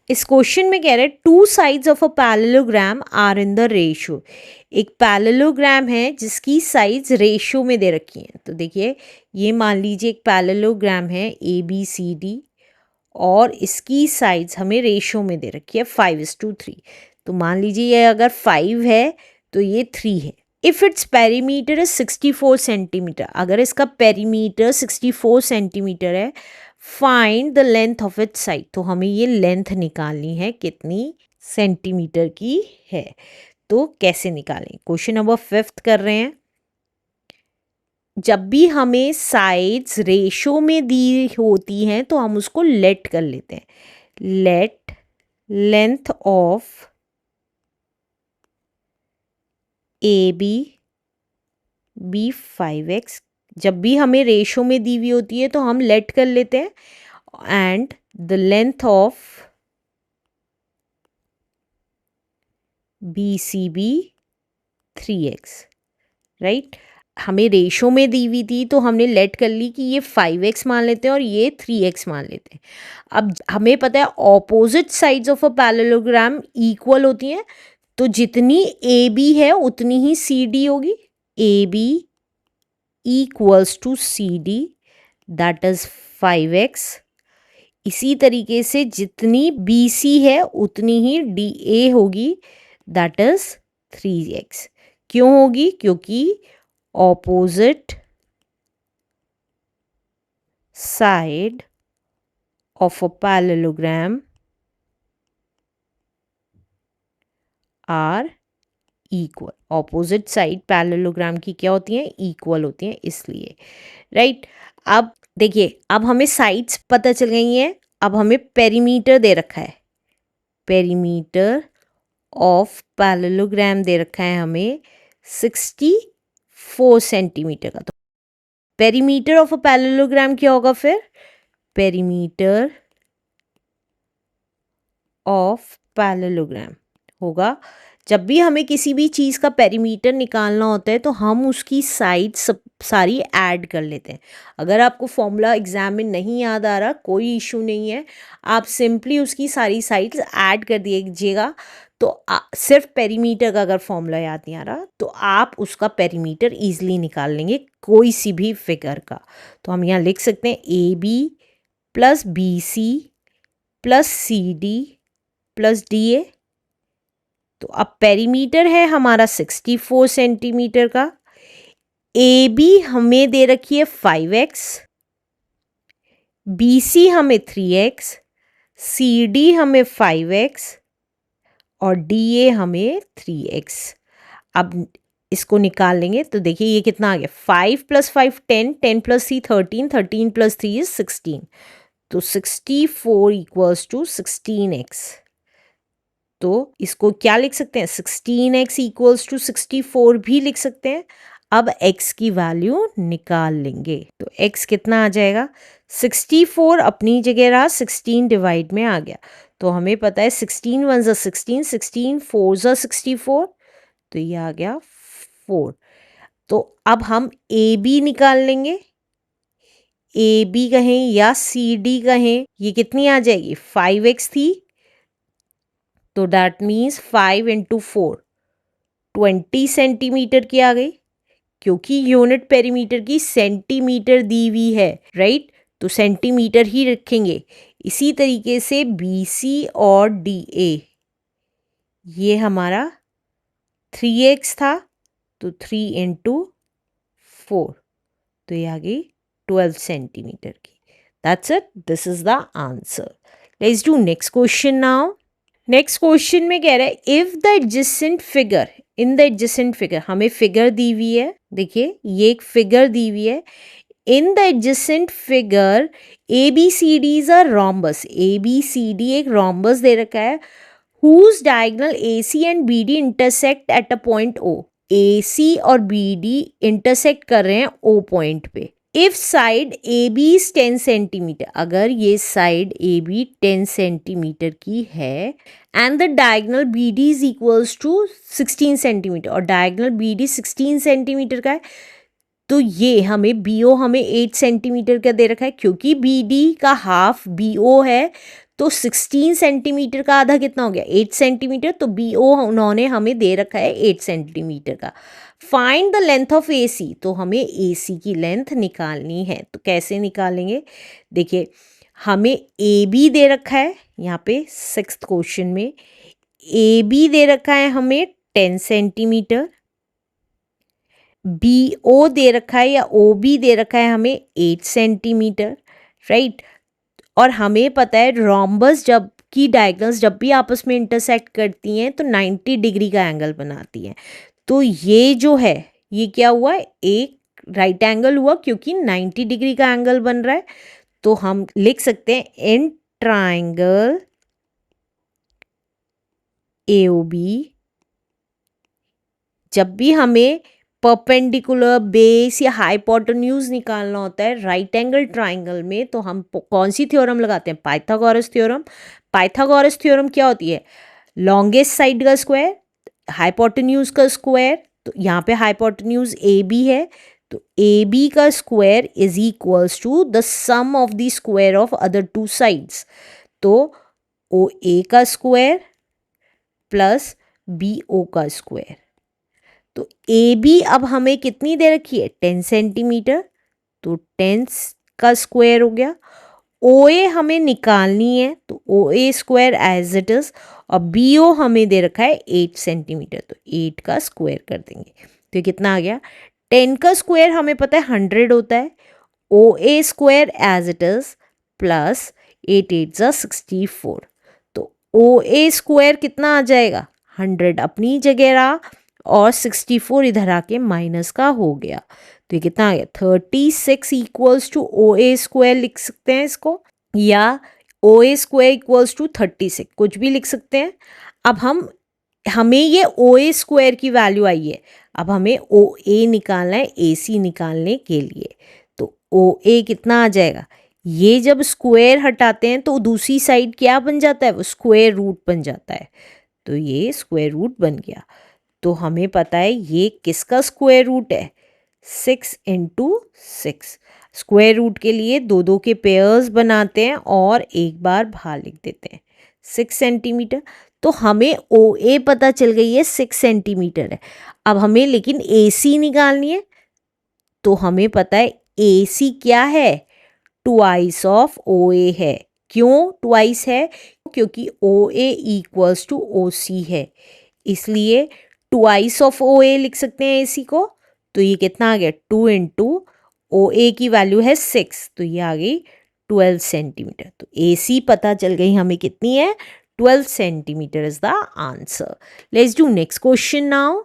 इस क्वेश्चन में कह रहे हैं two sides of a parallelogram are in the ratio. एक पैरेललोग्राम है जिसकी साइड्स रेशियो में दे रखी हैं। तो देखिए ये मान लीजिए एक पैरेललोग्राम है ABCD और इसकी साइड्स हमें रेशियो में दे रखी है 5:3। तो मान लीजिए ये अगर 5 है तो ये 3 है। If its perimeter is 64 centimetre, अगर इसका पेरीमीटर 64 सेंटीमीटर है, find the length of its side. तो हमें ये लेंथ निकालनी है कितनी सेंटीमीटर की है। तो कैसे निकालें? क्वेश्चन नंबर 5 कर रहे हैं। जब भी हमें साइड्स रेशो में दी होती हैं तो हम उसको लेट कर लेते हैं। Let length of AB be 5x। जब भी हमें रेशो में दी हुई होती है तो हम लेट कर लेते हैं। And the length of BCB 3x, right. हमें रेशो में दी हुई थी तो हमने लेट कर ली कि ये 5x मान लेते हैं और ये 3x मान लेते हैं। अब हमें पता है opposite sides of a parallelogram equal होती हैं, तो जितनी AB है उतनी ही CD होगी। AB equals to CD, that is 5x। इसी तरीके से जितनी BC है उतनी ही DA होगी, that is 3x। क्यों होगी? क्योंकि opposite side of a parallelogram are equal. Opposite side parallelogram की क्या होती हैं? इक्वल होती हैं, इसलिए, राइट। अब देखिए, अब हमें साइड्स पता चल गई हैं। अब हमें पेरीमीटर दे रखा है। पेरीमीटर ऑफ पैरेललोग्राम दे रखा है हमें 64 सेंटीमीटर का। तो पेरीमीटर ऑफ अ पैरेललोग्राम क्या होगा फिर? पेरीमीटर ऑफ पैरेललोग्राम होगा, जब भी हमें किसी भी चीज़ का पेरीमीटर निकालना होता है तो हम उसकी साइड सब सारी ऐड कर लेते हैं। अगर आपको फॉर्मूला एग्जाम में नहीं याद आ रहा, कोई इशू नहीं है, आप सिंपली उसकी सारी साइड्स ऐड कर दीजिएगा। तो सिर्फ पेरीमीटर का अगर फॉर्मूला याद नहीं आ रहा तो आप उसका पेरीमीटर ईजिली निकाल लेंगे कोई सी भी फिगर का। तो हम यहाँ लिख सकते हैं AB plus BC plus CD plus DA। तो अब पेरीमीटर है हमारा 64 सेंटीमीटर का। AB हमें दे रखी है 5x, BC हमें 3x, CD हमें 5x और DA हमें 3x। अब इसको निकाल लेंगे तो देखिए ये कितना आ गया, 5 + 5 10, 10 + 3 13, 13 + 3 is 16। तो 64 इक्वल्स टू 16x। तो इसको क्या लिख सकते हैं? 16x इक्वल्स टू 64 भी लिख सकते हैं। अब x की वैल्यू निकाल लेंगे तो x कितना आ जाएगा? 64 अपनी जगह रहा, 16 डिवाइड में आ गया। तो हमें पता है 16 × 1 = 16, 16 × 4 = 64, तो ये आ गया 4। तो अब हम AB निकाल लेंगे। AB कहें या CD कहें, ये कितनी आ जाएगी? 5x थी, तो डैट मीन्स 5 × 4 20 सेंटीमीटर की आ गई, क्योंकि यूनिट पेरीमीटर की सेंटीमीटर दी हुई है, राइट। तो सेंटीमीटर ही रखेंगे। इसी तरीके से BC और DA, ये हमारा 3x था, तो 3 × 4, तो ये आ गई 12 सेंटीमीटर की। That's it, this is the answer. Let's do next question now. Next question में कह रहा है if the adjacent figure, in the adjacent figure, हमें फिगर दी हुई है। देखिए ये एक फिगर दी हुई है। In the adjacent figure ABCD is a rhombus. ABCD एक रॉम्बस दे रखा है। whose diagonal AC and BD intersect at a point O। AC और BD इंटरसेक्ट कर रहे हैं O पॉइंट पे। If side AB is 10 centimetre, अगर ये साइड AB 10 सेंटीमीटर की है, and the diagonal BD is equals to 16 centimetre, और डायगोनल BD 16 सेंटीमीटर का है, तो ये हमें BO हमें 8 सेंटीमीटर का दे रखा है। क्योंकि BD का हाफ BO है तो 16 सेंटीमीटर का आधा कितना हो गया 8 सेंटीमीटर, तो BO उन्होंने हमें दे रखा है 8 सेंटीमीटर का। Find the length of AC, तो हमें AC की लेंथ निकालनी है। तो कैसे निकालेंगे, देखिए हमें AB दे रखा है यहाँ पे 6th क्वेश्चन में, AB दे रखा है हमें 10 सेंटीमीटर, BO दे रखा है या OB दे रखा है हमें 8 सेंटीमीटर, राइट। और हमें पता है रोम्बस जब की डायगोनल्स जब भी आपस में इंटरसेक्ट करती हैं तो 90 डिग्री का एंगल बनाती हैं। तो ये जो है ये क्या हुआ, एक राइट एंगल हुआ क्योंकि 90 डिग्री का एंगल बन रहा है। तो हम लिख सकते हैं इन ट्राइंगल AOB, जब भी हमें परपेंडिकुलर, बेस या हाइपोटेन्यूज निकालना होता है राइट एंगल ट्राइंगल में, तो हम कौन सी थ्योरम लगाते हैं, पाइथागोरस थ्योरम। पाइथागोरस थ्योरम क्या होती है, लॉन्गेस्ट साइड का स्क्वायर, हाइपोटेन्यूज का स्क्वायर। तो यहाँ पे हाइपोटेन्यूज AB है, तो AB का square is equals to the sum of the square of other two sides. तो OA का स्क्वायर प्लस BO का स्क्वायर। तो AB अब हमें कितनी दे रखी है 10 सेंटीमीटर, तो 10 का स्क्वायर हो गया। OA हमें निकालनी है, तो OA square as it is, और BO हमें दे रखा है 8 सेंटीमीटर, तो 8 का स्क्वायर कर देंगे। तो ये कितना आ गया, 10 का स्क्वायर हमें पता है 100 होता है, OA square as it is plus 8 8 जा 64। तो OA स्क्वायर कितना आ जाएगा, 100 अपनी जगह रहा और 64 इधर आके माइनस का हो गया। तो ये कितना आ गया 36 इक्वल्स टू OA स्क्वायर लिख सकते हैं इसको, या OA स्क्वायर इक्वल्स टू 36, कुछ भी लिख सकते हैं। अब हमें ये OA स्क्वायर की वैल्यू आई है, अब हमें OA निकालना है AC निकालने के लिए। तो OA कितना आ जाएगा, ये जब स्क्वायर हटाते हैं तो दूसरी साइड क्या बन जाता है, वो स्क्वायर रूट बन जाता है। तो ये स्क्वायर रूट बन गया। तो हमें पता है ये किसका स्क्वायर रूट है, 6 इंटू 6। स्क्वायर रूट के लिए दो दो के पेयर्स बनाते हैं और एक बार बाहर लिख देते हैं 6 सेंटीमीटर। तो हमें OA पता चल गई है 6 सेंटीमीटर है। अब हमें लेकिन AC निकालनी है, तो हमें पता है AC क्या है, ट्वाइस ऑफ OA है। क्यों ट्वाइस है, क्योंकि OA इक्वल्स टू OC है, इसलिए ट्वाइस ऑफ OA लिख सकते हैं AC को। तो ये कितना आ गया 2 इंटू OA की वैल्यू है 6, तो ये आ गई 12 सेंटीमीटर। तो AC पता चल गई हमें कितनी है, 12 centimetre is the answer. Let's do next question now.